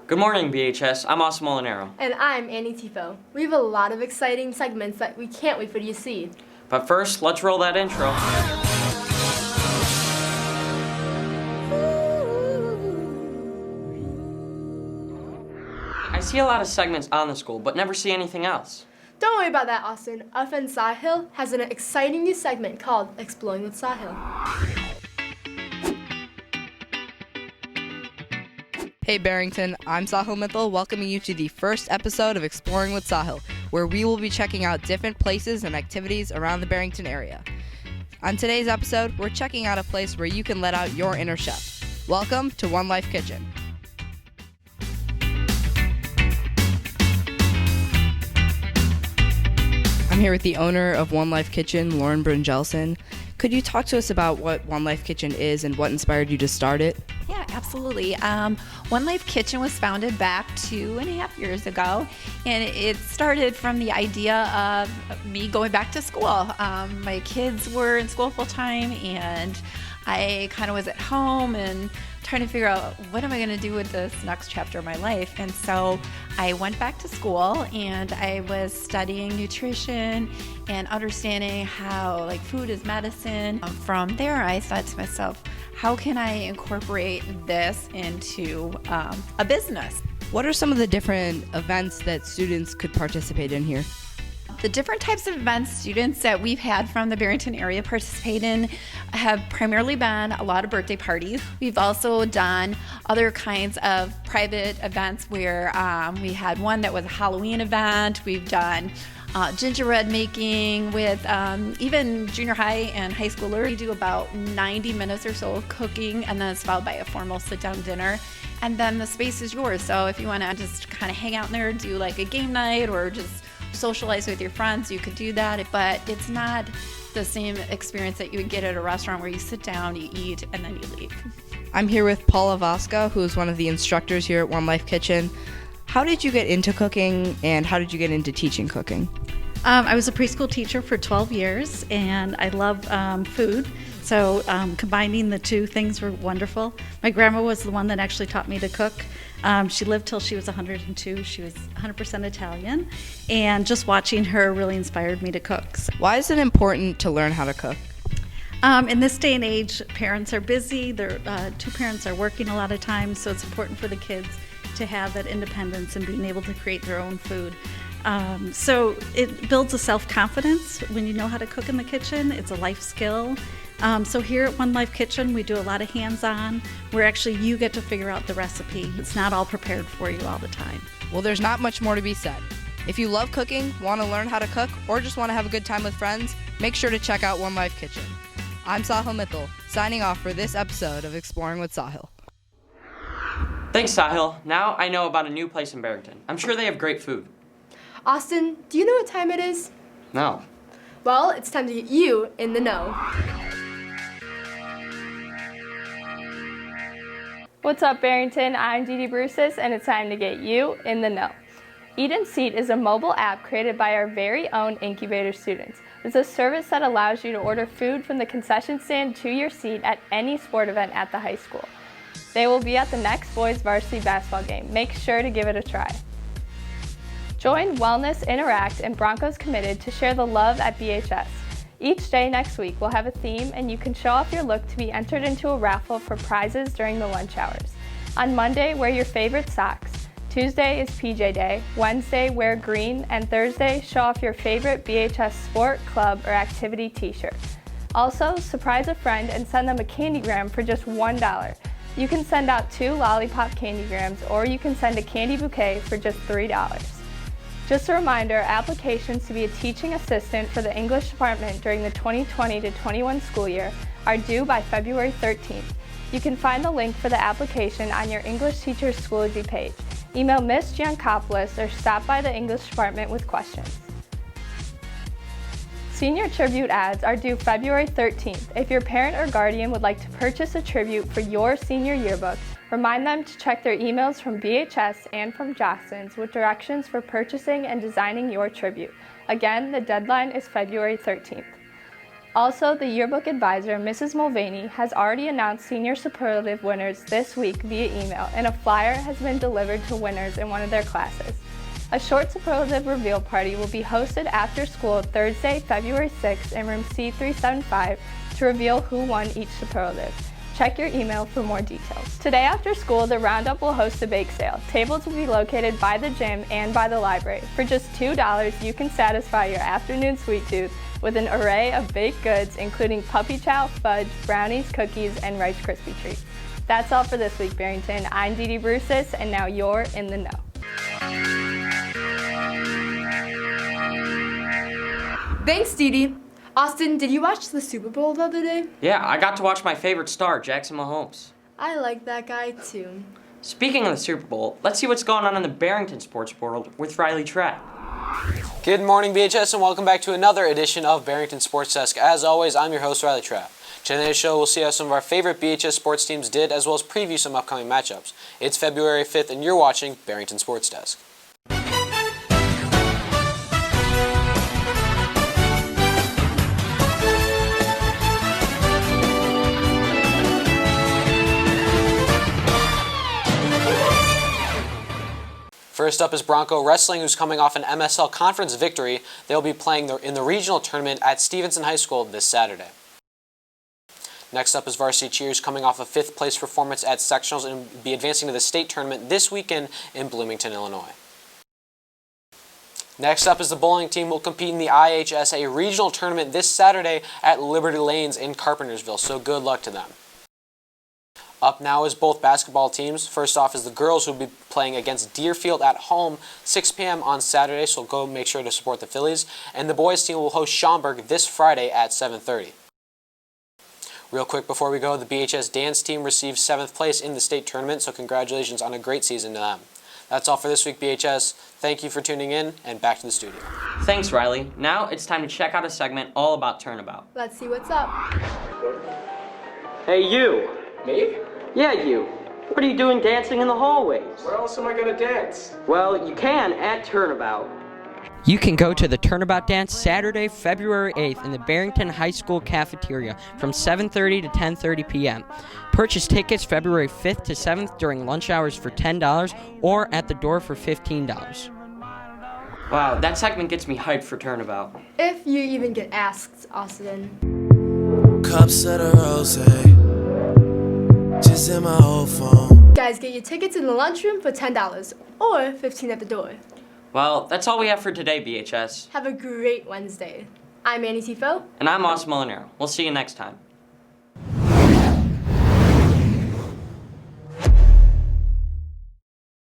Good morning, BHS. I'm Austin Molinaro. And I'm Annie Tifo. We have a lot of exciting segments that we can't wait for you to see. But first, let's roll that intro. I see a lot of segments on the school, but never see anything else. Don't worry about that, Austin. Our friend Sahil has an exciting new segment called Exploring with Sahil. Hey Barrington, I'm Sahil Mithil, welcoming you to the first episode of Exploring with Sahil, where we will be checking out different places and activities around the Barrington area. On today's episode, we're checking out a place where you can let out your inner chef. Welcome to One Life Kitchen. I'm here with the owner of One Life Kitchen, Lauren Brynjelsen. Could you talk to us about what One Life Kitchen is and what inspired you to start it? Yeah, absolutely. One Life Kitchen was founded back 2.5 years ago, and it started from the idea of me going back to school. My kids were in school full time, and I kind of was at home and trying to figure out what am I going to do with this next chapter of my life. And so I went back to school and I was studying nutrition and understanding how food is medicine. From there, I thought to myself, how can I incorporate this into a business? What are some of the different events that students could participate in here? The different types of events students that we've had from the Barrington area participate in have primarily been a lot of birthday parties. We've also done other kinds of private events where we had one that was a Halloween event. We've done gingerbread making with even junior high and high schoolers. We do about 90 minutes or so of cooking, and then it's followed by a formal sit-down dinner. And then the space is yours. So if you want to just kind of hang out in there, do like a game night or just socialize with your friends, you could do that, but it's not the same experience that you would get at a restaurant where you sit down, you eat, and then you leave. I'm here with Paula Vasca, who is one of the instructors here at One Life Kitchen. How did you get into cooking, and how did you get into teaching cooking? I was a preschool teacher for 12 years, and I love food. So combining the two things were wonderful. My grandma was the one that actually taught me to cook. She lived till she was 102. She was 100% Italian, and just watching her really inspired me to cook. Why is it important to learn how to cook? In this day and age, parents are busy. Two parents are working a lot of times, so it's important for the kids to have that independence and being able to create their own food. So it builds a self-confidence when you know how to cook in the kitchen. It's a life skill. So here at One Life Kitchen, we do a lot of hands-on, where actually you get to figure out the recipe. It's not all prepared for you all the time. Well, there's not much more to be said. If you love cooking, want to learn how to cook, or just want to have a good time with friends, make sure to check out One Life Kitchen. I'm Sahil Mithil, signing off for this episode of Exploring with Sahil. Thanks, Sahil. Now I know about a new place in Barrington. I'm sure they have great food. Austin, do you know what time it is? No. Well, it's time to get you in the know. What's up, Barrington? I'm Dee Dee Bruces, and it's time to get you in the know. Eat and Seat is a mobile app created by our very own incubator students. It's a service that allows you to order food from the concession stand to your seat at any sport event at the high school. They will be at the next boys varsity basketball game. Make sure to give it a try. Join Wellness Interact and Broncos Committed to share the love at BHS. Each day next week we'll have a theme, and you can show off your look to be entered into a raffle for prizes during the lunch hours. On Monday, wear your favorite socks. Tuesday is PJ Day. Wednesday, wear green, and Thursday, show off your favorite BHS sport, club, or activity t-shirt. Also, surprise a friend and send them a candygram for just $1. You can send out 2 lollipop candygrams, or you can send a candy bouquet for just $3. Just a reminder, applications to be a teaching assistant for the English department during the 2020 to 21 school year are due by February 13th. You can find the link for the application on your English Teachers Schoology page. Email Ms. Giancopoulos or stop by the English department with questions. Senior tribute ads are due February 13th. If your parent or guardian would like to purchase a tribute for your senior yearbook, remind them to check their emails from BHS and from Johnson's with directions for purchasing and designing your tribute. Again, the deadline is February 13th. Also, the yearbook advisor, Mrs. Mulvaney, has already announced senior superlative winners this week via email, and a flyer has been delivered to winners in one of their classes. A short superlative reveal party will be hosted after school Thursday, February 6th in room C375 to reveal who won each superlative. Check your email for more details. Today after school, the Roundup will host a bake sale. Tables will be located by the gym and by the library. For just $2, you can satisfy your afternoon sweet tooth with an array of baked goods, including puppy chow, fudge, brownies, cookies, and Rice Krispie treats. That's all for this week, Barrington. I'm Dee Dee Brusis, and now you're in the know. Thanks, Dee Dee. Austin, did you watch the Super Bowl the other day? Yeah, I got to watch my favorite star, Jackson Mahomes. I like that guy too. Speaking of the Super Bowl, let's see what's going on in the Barrington sports world with Riley Trapp. Good morning, BHS, and welcome back to another edition of Barrington Sports Desk. As always, I'm your host, Riley Trapp. Today's show, we'll see how some of our favorite BHS sports teams did, as well as preview some upcoming matchups. It's February 5th, and you're watching Barrington Sports Desk. First up is Bronco Wrestling, who's coming off an MSL Conference victory. They'll be playing in the regional tournament at Stevenson High School this Saturday. Next up is Varsity Cheers, coming off a 5th place performance at sectionals and be advancing to the state tournament this weekend in Bloomington, Illinois. Next up is the bowling team, will compete in the IHSA regional tournament this Saturday at Liberty Lanes in Carpentersville, so good luck to them. Up now is both basketball teams. First off is the girls, who will be playing against Deerfield at home 6 p.m. on Saturday, so go make sure to support the Phillies. And the boys team will host Schaumburg this Friday at 7:30. Real quick before we go, the BHS dance team received 7th place in the state tournament, so congratulations on a great season to them. That's all for this week, BHS. Thank you for tuning in, and back to the studio. Thanks, Riley. Now it's time to check out a segment all about Turnabout. Let's see what's up. Hey, you. Me? Yeah, you. What are you doing dancing in the hallways? Where else am I gonna dance? Well, you can at Turnabout. You can go to the Turnabout Dance Saturday, February 8th in the Barrington High School cafeteria from 7:30 to 10:30 p.m. Purchase tickets February 5th to 7th during lunch hours for $10 or at the door for $15. Wow, that segment gets me hyped for Turnabout. If you even get asked, Austin. Cups of the rosé, just in my old phone. Guys, get your tickets in the lunchroom for $10 or $15 at the door. Well, that's all we have for today, BHS. Have a great Wednesday. I'm Annie Tifo. And I'm Austin Molinaro. We'll see you next time.